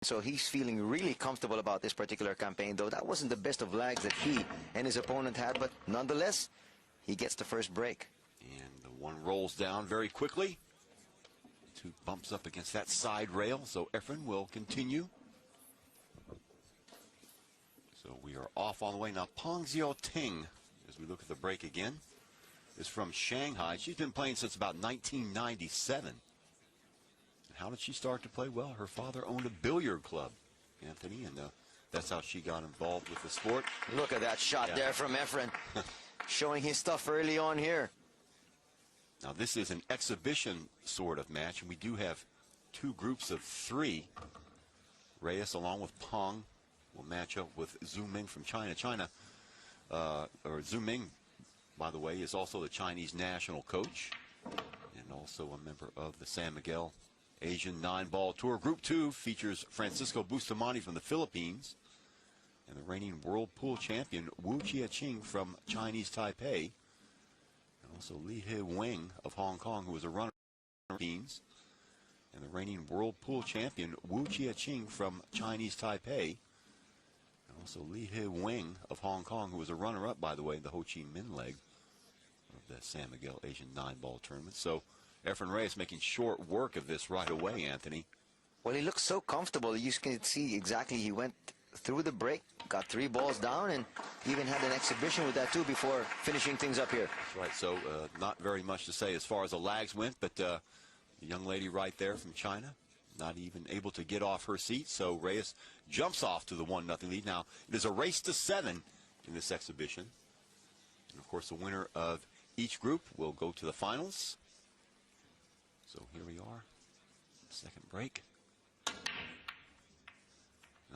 So he's feeling really comfortable about this particular campaign, though that wasn't the best of lags that he and his opponent had, but nonetheless, he gets the first break. And the one rolls down very quickly. Two bumps up against that side rail, so Efren will continue. So we are off on the way now. Xiaoting, as we look at the break again, is from Shanghai. She's been playing since about 1997. And how did she start to play? Well, her father owned a billiard club, Anthony, and that's how she got involved with the sport. Look at that shot there from Efren, showing his stuff early on here. Now, this is an exhibition sort of match, and we do have two groups of three. Reyes, along with Peng, will match up with Zhu Ming from China. Or Zhu Ming, by the way, is also the Chinese national coach and also a member of the San Miguel Asian 9-ball tour. Group 2 features Francisco Bustamante from the Philippines and the reigning world pool champion Wu Chiaching from Chinese Taipei. Also, Li He-Weng of Hong Kong, who was a runner in the Philippines, and the reigning world pool champion Wu Chiaching from Chinese Taipei. And also Li He-Weng of Hong Kong, who was a runner-up, by the way, in the Ho Chi Minh leg of the San Miguel Asian 9-ball tournament. So Efren Reyes making short work of this right away, Anthony. Well, he looks so comfortable. You can see exactly he went through the break, got 3 balls down, and even had an exhibition with that too before finishing things up here. That's right. So not very much to say as far as the lags went, but the young lady right there from China not even able to get off her seat. So Reyes jumps off to the 1-0 lead. Now, it is a race to 7 in this exhibition. And, of course, the winner of each group will go to the finals. So here we are, second break. And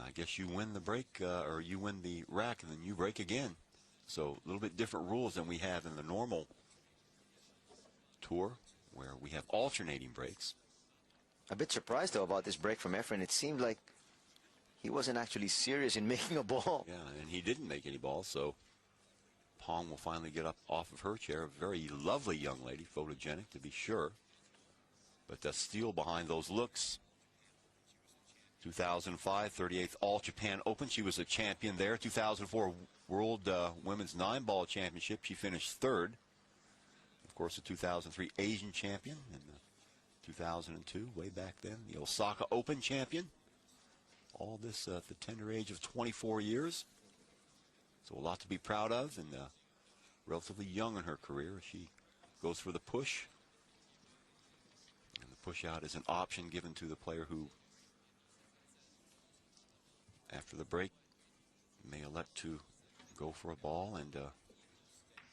I guess you win the break, or you win the rack, and then you break again. So a little bit different rules than we have in the normal tour, where we have alternating breaks. A bit surprised, though, about this break from Efren. It seemed like he wasn't actually serious in making a ball. Yeah, and he didn't make any balls, so Peng will finally get up off of her chair. A very lovely young lady, photogenic to be sure. But the steel behind those looks. 2005, 38th All-Japan Open. She was a champion there. 2004 World Women's 9-ball Championship. She finished 3rd. Of course, the 2003 Asian champion. And the 2002, way back then, the Osaka Open champion. All this at the tender age of 24 years. So a lot to be proud of, and relatively young in her career. She goes for the push. And the push out is an option given to the player who, after the break, may elect to go for a ball, and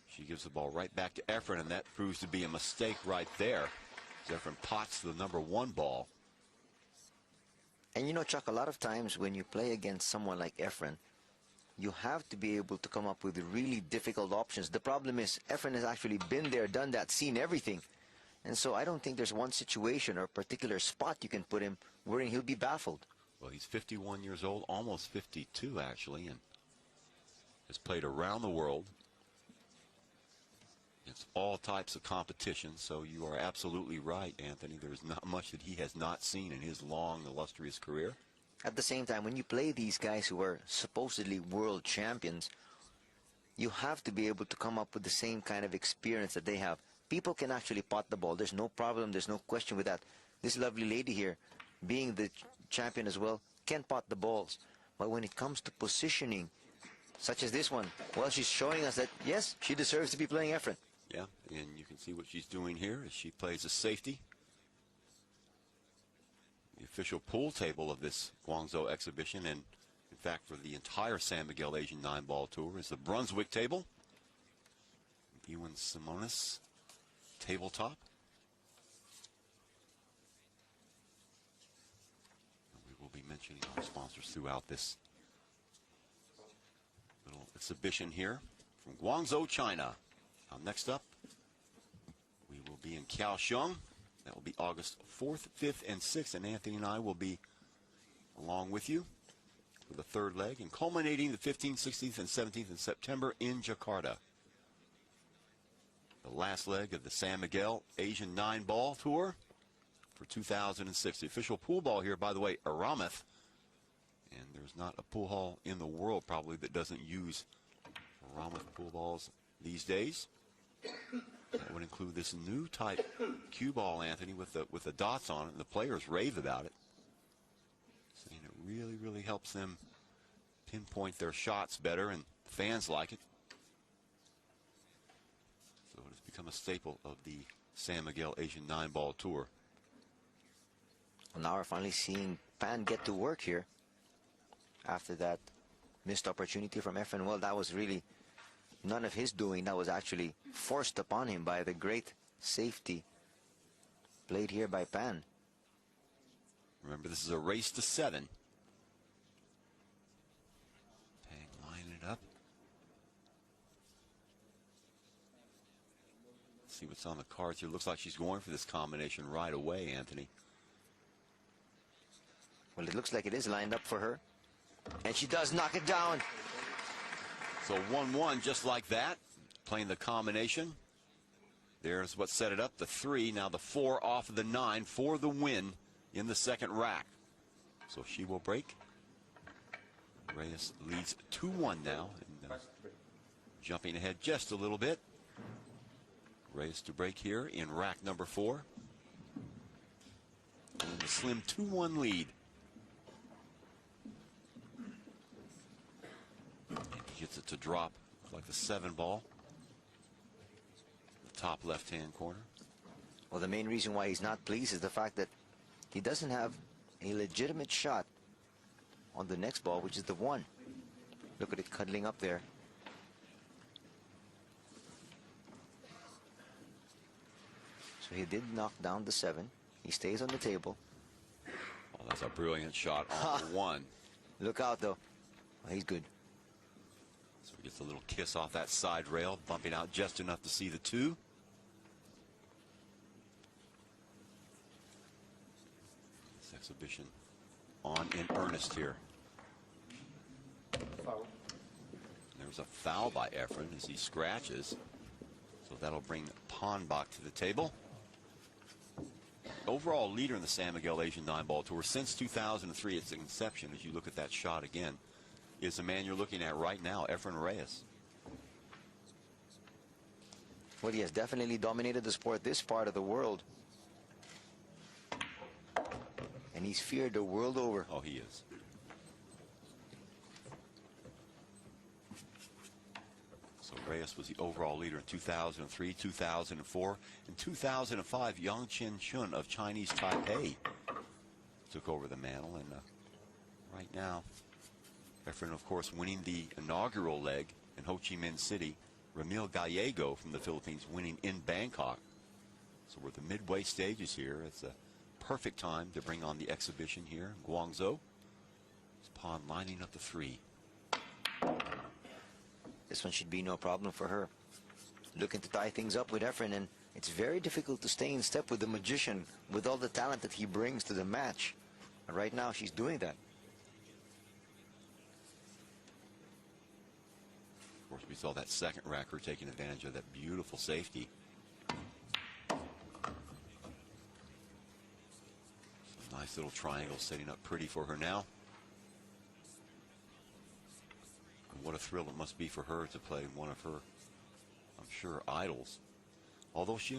she gives the ball right back to Efren, and that proves to be a mistake right there. Efren pots the #1 ball. And you know, Chuck, a lot of times when you play against someone like Efren, you have to be able to come up with really difficult options. The problem is Efren has actually been there, done that, seen everything. And so I don't think there's one situation or particular spot you can put him wherein he'll be baffled. Well, he's 51 years old, almost 52 actually, and has played around the world. It's all types of competition, so you are absolutely right, Anthony. There's not much that he has not seen in his long, illustrious career. At the same time, when you play these guys who are supposedly world champions, you have to be able to come up with the same kind of experience that they have. People can actually pot the ball. There's no problem. There's no question with that. This lovely lady here, being the champion as well, can pot the balls. But when it comes to positioning, such as this one, well, she's showing us that, yes, she deserves to be playing Efren. Yeah, and you can see what she's doing here as she plays a safety. The official pool table of this Guangzhou exhibition, and in fact for the entire San Miguel Asian 9-ball tour, is the Brunswick table. Ewan Simonis tabletop. And we will be mentioning our sponsors throughout this little exhibition here from Guangzhou, China. Now, next up, we will be in Kaohsiung. That will be August 4th, 5th, and 6th, and Anthony and I will be along with you for the 3rd leg, and culminating the 15th, 16th, and 17th in September in Jakarta. The last leg of the San Miguel Asian 9-ball tour for 2006. The official pool ball here, by the way, Aramoth And there's not a pool hall in the world probably that doesn't use ceramic pool balls these days. That would include this new type cue ball, Anthony, with the dots on it, and the players rave about it, saying it really, really helps them pinpoint their shots better, and fans like it. So it has become a staple of the San Miguel Asian 9-ball tour. Well, now we're finally seeing Pan get to work here after that missed opportunity from Efren. Well, that was really none of his doing. That was actually forced upon him by the great safety played here by Pan. Remember, this is a race to 7. Pang lining it up. Let's see what's on the cards here. Looks like she's going for this combination right away, Anthony. Well, it looks like it is lined up for her. And she does knock it down. So 1-1 just like that. Playing the combination. There's what set it up. The 3, now the 4 off of the 9 for the win in the second rack. So she will break. Reyes leads 2-1 now. And, jumping ahead just a little bit. Reyes to break here in rack number 4. And a slim 2-1 lead. Gets it to drop like the 7-ball. The top left-hand corner. Well, the main reason why he's not pleased is the fact that he doesn't have a legitimate shot on the next ball, which is the 1. Look at it cuddling up there. So he did knock down the 7. He stays on the table. Oh, that's a brilliant shot on the 1. Look out, though. Oh, he's good. So he gets a little kiss off that side rail, bumping out just enough to see the 2. This exhibition on in earnest here. Foul. There's a foul by Efren as he scratches. So that'll bring Pannbach to the table. Overall leader in the San Miguel Asian 9-ball tour since 2003, its inception, as you look at that shot again, is the man you're looking at right now, Efren Reyes. Well, he has definitely dominated the sport, this part of the world. And he's feared the world over. Oh, he is. So Reyes was the overall leader in 2003, 2004, and 2005. Yang Chen-chun of Chinese Taipei took over the mantle, and right now, Efren, of course, winning the inaugural leg in Ho Chi Minh City. Ramil Gallego from the Philippines winning in Bangkok. So we're at the midway stages here. It's a perfect time to bring on the exhibition here in Guangzhou. Pan lining up the 3. This one should be no problem for her. Looking to tie things up with Efren, and it's very difficult to stay in step with the magician with all the talent that he brings to the match. And right now she's doing that. Of course, we saw that second racker taking advantage of that beautiful safety. Some nice little triangle setting up pretty for her now. And what a thrill it must be for her to play one of her, I'm sure, idols. Although she,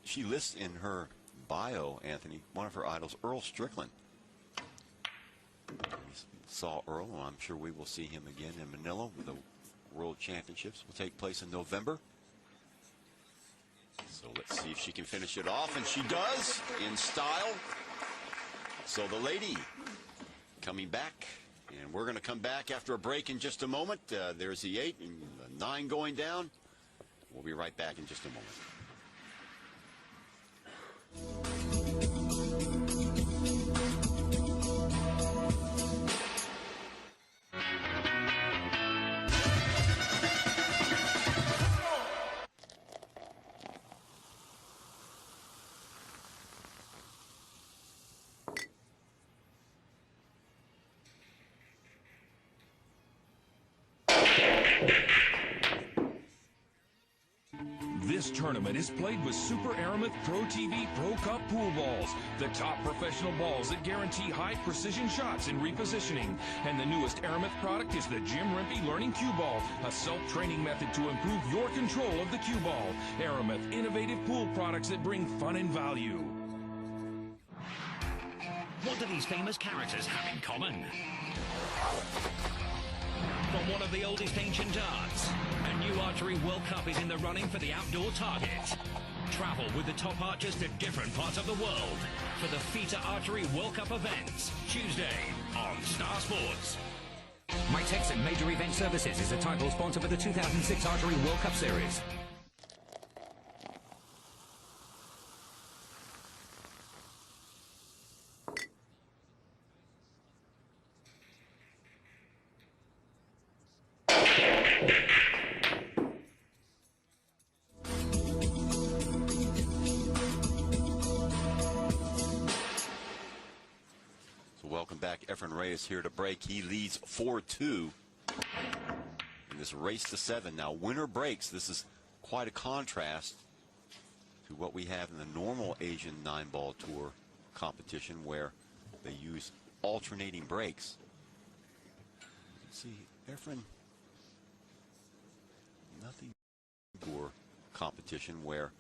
she lists in her bio, Anthony, one of her idols, Earl Strickland. We saw Earl, and I'm sure we will see him again in Manila with the World Championships will take place in November. So let's see if she can finish it off, and she does in style. So the lady coming back, and we're going to come back after a break in just a moment. There's the 8 and the 9 going down. We'll be right back in just a moment. This tournament is played with Super Aramith Pro TV Pro Cup pool balls, the top professional balls that guarantee high precision shots and repositioning. And the newest Aramith product is the Jim Rempe Learning Cue Ball, a self-training method to improve your control of the cue ball. Aramith, innovative pool products that bring fun and value. What do these famous characters have in common? From one of the oldest ancient arts, a new Archery World Cup is in the running for the outdoor target. Travel with the top archers to different parts of the world for the FITA Archery World Cup events, Tuesday on Star Sports. Mitex and Major Event Services is the title sponsor for the 2006 Archery World Cup Series. Welcome back. Efren Reyes here to break. He leads 4-2 in this race to 7. Now, winner breaks. This is quite a contrast to what we have in the normal Asian 9-ball tour competition where they use alternating breaks. You can see Efren, nothing tour competition where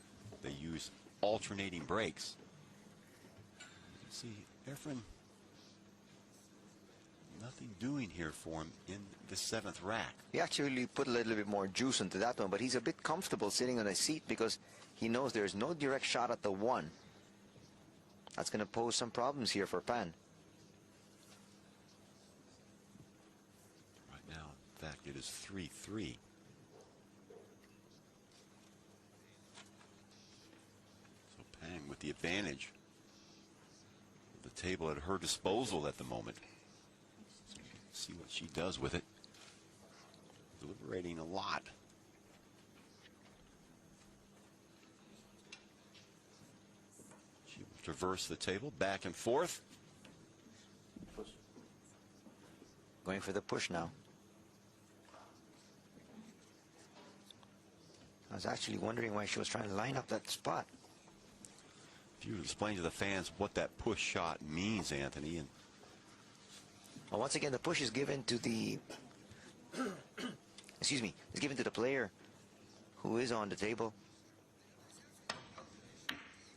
they use alternating breaks. You can see Efren, nothing doing here for him in the 7th rack. He actually put a little bit more juice into that one, but he's a bit comfortable sitting on a seat because he knows there's no direct shot at the 1. That's going to pose some problems here for Pan. Right now, in fact, it is 3-3. So Pang with the advantage of the table at her disposal at the moment. See what she does with it. Deliberating a lot. She will traverse the table back and forth. Going for the push now. I was actually wondering why she was trying to line up that spot. If you would explain to the fans what that push shot means, Anthony. And well, once again, the push is given to the excuse me, is given to the player who is on the table.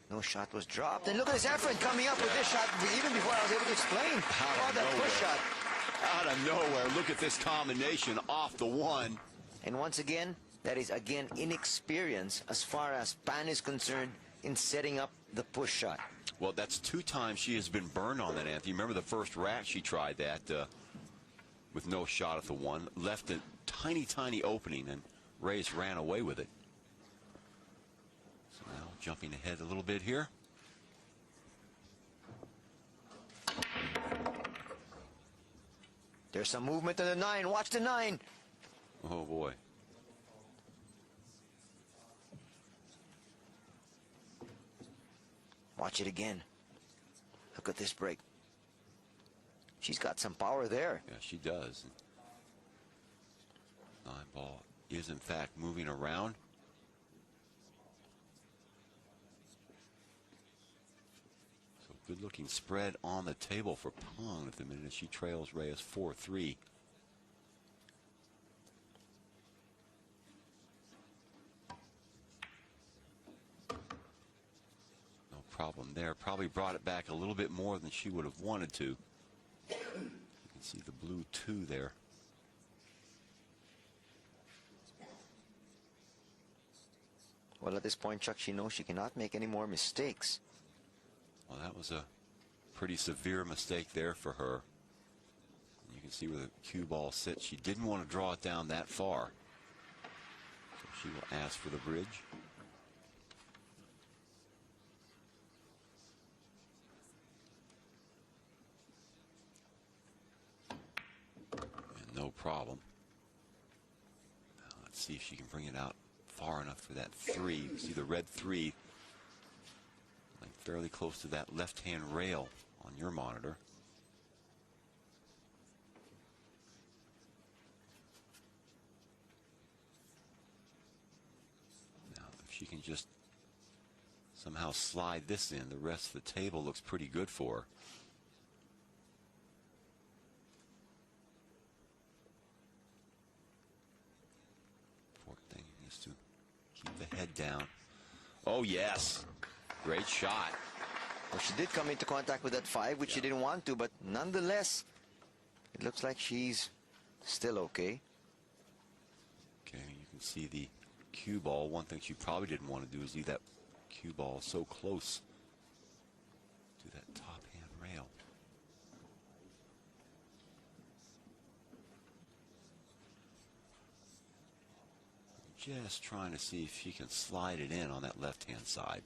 No shot was dropped. And look at this Efren coming up with this shot even before I was able to explain. Oh, that push shot. Out of nowhere, look at this combination off the 1. And once again, that is again inexperience as far as Pan is concerned in setting up the push shot. Well, that's 2 times she has been burned on that, Anthony. Remember the first rack she tried that with no shot at the 1. Left a tiny, tiny opening, and Reyes ran away with it. So now jumping ahead a little bit here. There's some movement on the 9. Watch the 9. Oh, boy. Watch it again. Look at this break. She's got some power there. Yeah, she does. 9-ball is, in fact, moving around. So good-looking spread on the table for Pong at the minute as she trails Reyes 4-3. Problem there. Probably brought it back a little bit more than she would have wanted to. You can see the blue 2 there. Well, at this point, Chuck, she knows she cannot make any more mistakes. Well, that was a pretty severe mistake there for her. You can see where the cue ball sits. She didn't want to draw it down that far. So she will ask for the bridge. No problem. Now let's see if she can bring it out far enough for that 3. You see the red 3 like fairly close to that left-hand rail on your monitor. Now if she can just somehow slide this in. The rest of the table looks pretty good for her. Important thing is to keep the head down. Oh, yes. Great shot. Well, she did come into contact with that 5, which she didn't want to, but nonetheless, it looks like she's still okay. Okay, you can see the cue ball. One thing she probably didn't want to do is leave that cue ball so close to that top hand rail. Just trying to see if she can slide it in on that left-hand side.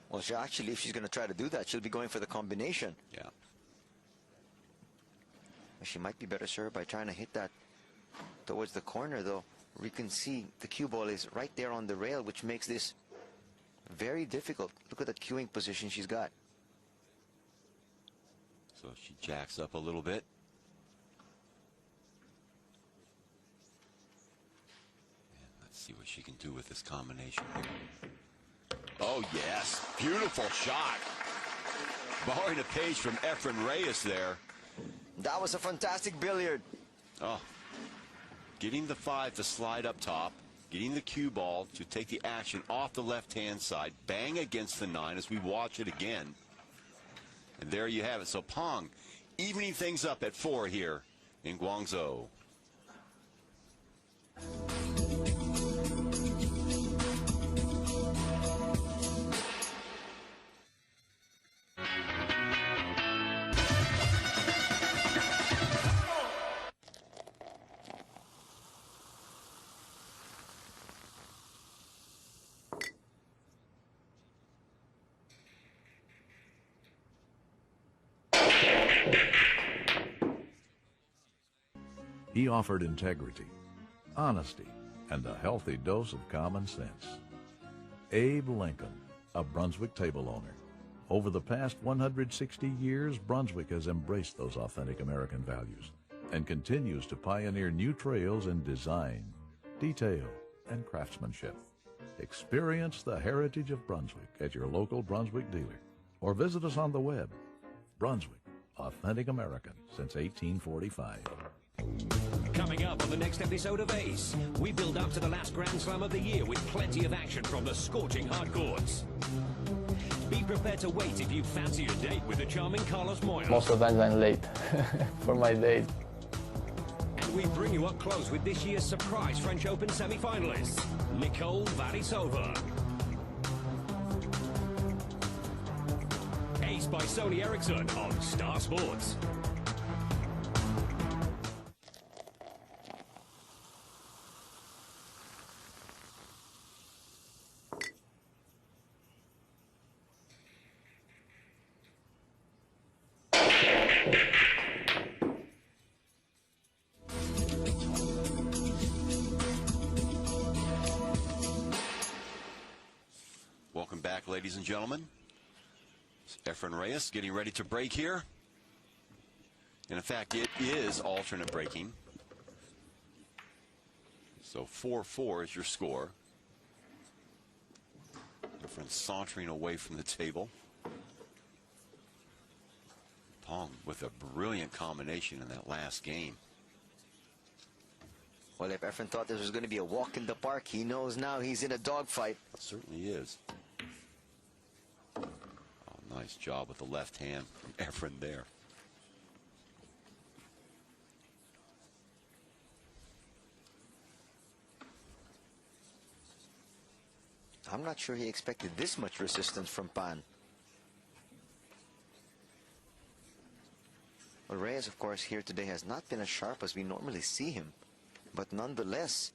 Well, actually, if she's going to try to do that, she'll be going for the combination. Yeah. She might be better served by trying to hit that towards the corner, though. We can see the cue ball is right there on the rail, which makes this very difficult. Look at that cueing position she's got. So she jacks up a little bit. And let's see what she can do with this combination here. Oh, yes. Beautiful shot. Borrowing a page from Efren Reyes there. That was a fantastic billiard. Oh. Getting the 5 to slide up top. Getting the cue ball to take the action off the left-hand side. Bang against the 9 as we watch it again. And there you have it. So Pong evening things up at 4 here in Guangzhou. He offered integrity, honesty, and a healthy dose of common sense. Abe Lincoln, a Brunswick table owner. Over the past 160 years, Brunswick has embraced those authentic American values and continues to pioneer new trails in design, detail, and craftsmanship. Experience the heritage of Brunswick at your local Brunswick dealer or visit us on the web. Brunswick, authentic American since 1845. Coming up on the next episode of Ace, we build up to the last Grand Slam of the year with plenty of action from the scorching hard courts. Be prepared to wait if you fancy a date with the charming Carlos Moya. Most of the times I'm late for my date. And we bring you up close with this year's surprise French Open semi-finalist, Nicole Varisova. Ace by Sony Ericsson on Star Sports. Welcome back, ladies and gentlemen. It's Efren Reyes getting ready to break here. And in fact, it is alternate breaking. So 4-4 is your score. Efren sauntering away from the table. Pong with a brilliant combination in that last game. Well, if Efren thought this was going to be a walk in the park, he knows now he's in a dogfight. It certainly is. Oh, nice job with the left hand from Efren there. I'm not sure he expected this much resistance from Pan. Well, Reyes, of course, here today has not been as sharp as we normally see him. But nonetheless,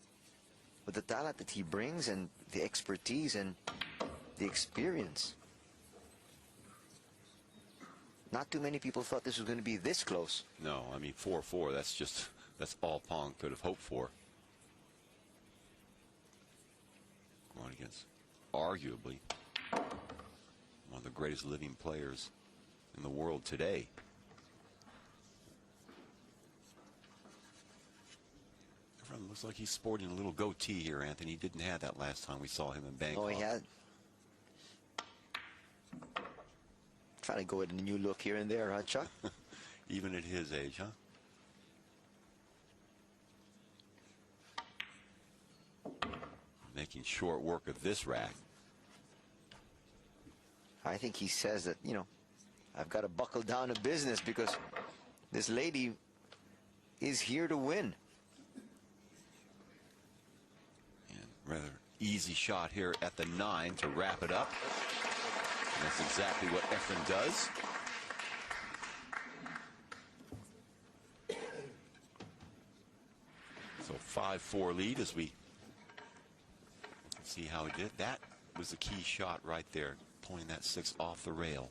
with the talent that he brings and the expertise and the experience, not too many people thought this was going to be this close. No, I mean 4-4, that's all Pong could have hoped for. Going against arguably one of the greatest living players in the world today. Everyone Looks like he's sporting a little goatee here, Anthony. He didn't have that last time we saw him in Bangkok. Oh, he had. Trying to go with a new look here and there, huh, Chuck? Even at his age, huh? Making short work of this rack. I think he says that, you know, I've got to buckle down to business because this lady is here to win. And rather easy shot here at the 9 to wrap it up. And that's exactly what Efren does. So 5-4 lead as we see how he did. That was the key shot right there, pulling that 6 off the rail.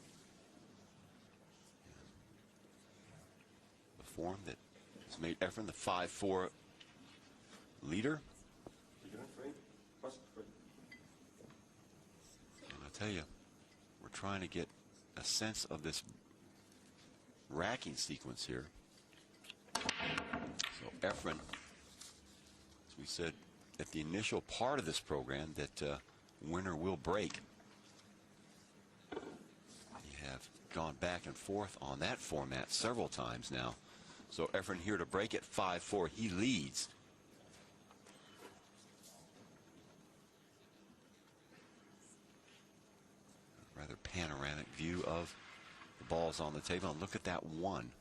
The form that has made Efren the 5-4 leader. And I'll tell you, we're trying to get a sense of this racking sequence here. So Efren, as we said at the initial part of this program, that winner will break. We have gone back and forth on that format several times now. So Efren here to break at 5-4. He leads. Rather panoramic view of the balls on the table. And look at that 1,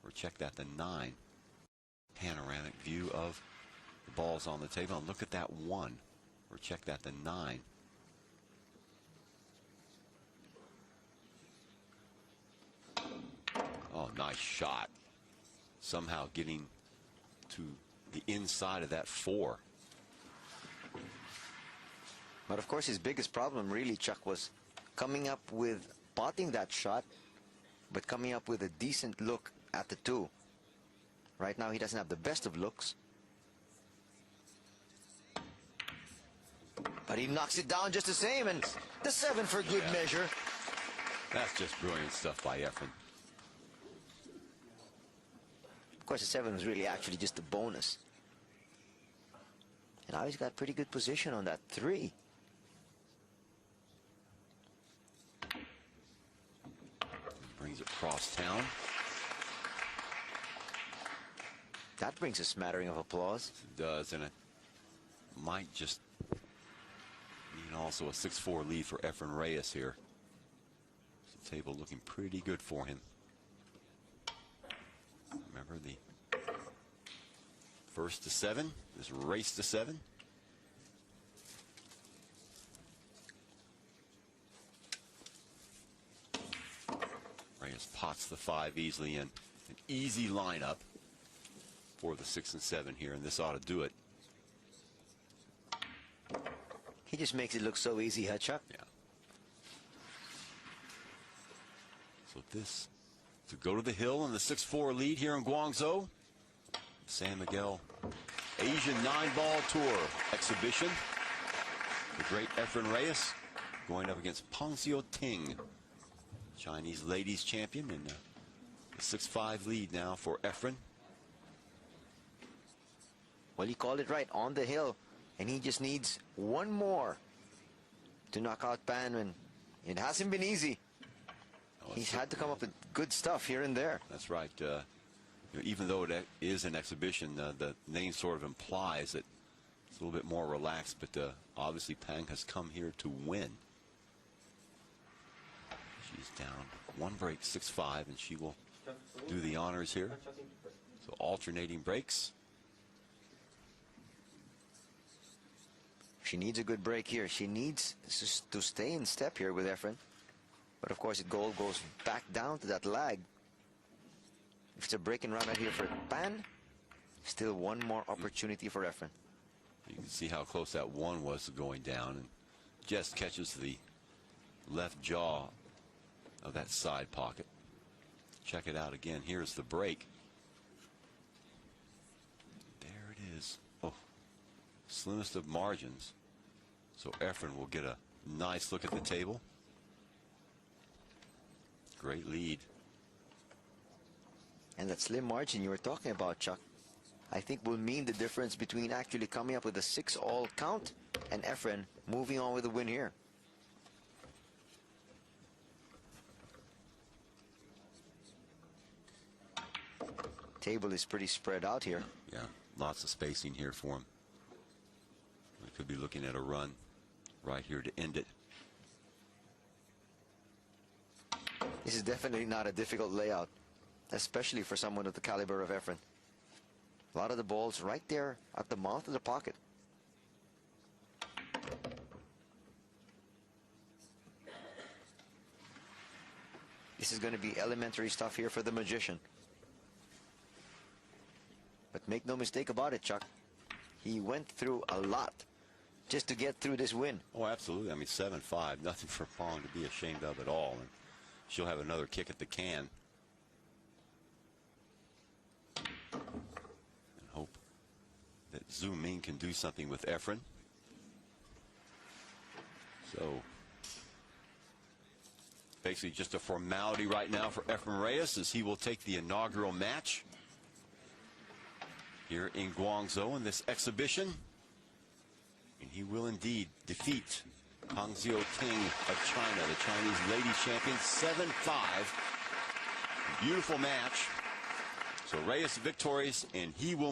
or check that, the 9. Panoramic view of the balls on the table. And look at that 1, or check that, the 9. Oh, nice shot. Somehow getting to the inside of that 4. But of course his biggest problem really, Chuck, was coming up with potting that shot, but coming up with a decent look at the 2. Right now he doesn't have the best of looks. But he knocks it down just the same, and the 7 for good measure. That's just brilliant stuff by Efren. Of course, the 7 was really actually just a bonus. And now he's got pretty good position on that 3. Brings it cross town. That brings a smattering of applause. It does, and it might just mean also a 6-4 lead for Efren Reyes here. The table looking pretty good for him. Remember the first to 7, this race to 7. Reyes pots the 5 easily in. An easy lineup for the 6 and 7 here, and this ought to do it. He just makes it look so easy, huh, Chuck? Yeah. So this to go to the hill in the 6-4 lead here in Guangzhou. San Miguel Asian 9-ball tour exhibition. The great Efren Reyes going up against Xiaoting, Chinese ladies champion, and a 6-5 lead now for Efren. Well, you called it right, on the hill, and he just needs 1 more to knock out Pan, and it hasn't been easy. He's had to come up with good stuff here and there. That's right. You know, even though it is an exhibition, the name sort of implies that it's a little bit more relaxed, but obviously Pang has come here to win. She's down 1 break, 6-5, and she will do the honors here. So alternating breaks. She needs a good break here. She needs to stay in step here with Efren. But of course, the goal goes back down to that lag. If it's a break and run right here for Pan, still 1 more opportunity for Efren. You can see how close that 1 was to going down, and just catches the left jaw of that side pocket. Check it out again. Here's the break. There it is. Oh, slimmest of margins. So Efren will get a nice look at the table. Great lead. And that slim margin you were talking about, Chuck, I think will mean the difference between actually coming up with a 6-all count and Efren moving on with the win here. Table is pretty spread out here. Yeah, lots of spacing here for him. We could be looking at a run right here to end it. This is definitely not a difficult layout, especially for someone of the caliber of Efren. A lot of the balls right there at the mouth of the pocket. This is going to be elementary stuff here for the magician. But make no mistake about it, Chuck. He went through a lot just to get through this win. Oh, absolutely. I mean, 7-5, nothing for Pong to be ashamed of at all. And she'll have another kick at the can. And hope that Zhu Ming can do something with Efren. So, basically just a formality right now for Efren Reyes as he will take the inaugural match here in Guangzhou in this exhibition. And he will indeed defeat Xiaoting of China, the Chinese ladies champion, 7-5. Beautiful match. So Reyes victorious, and he will move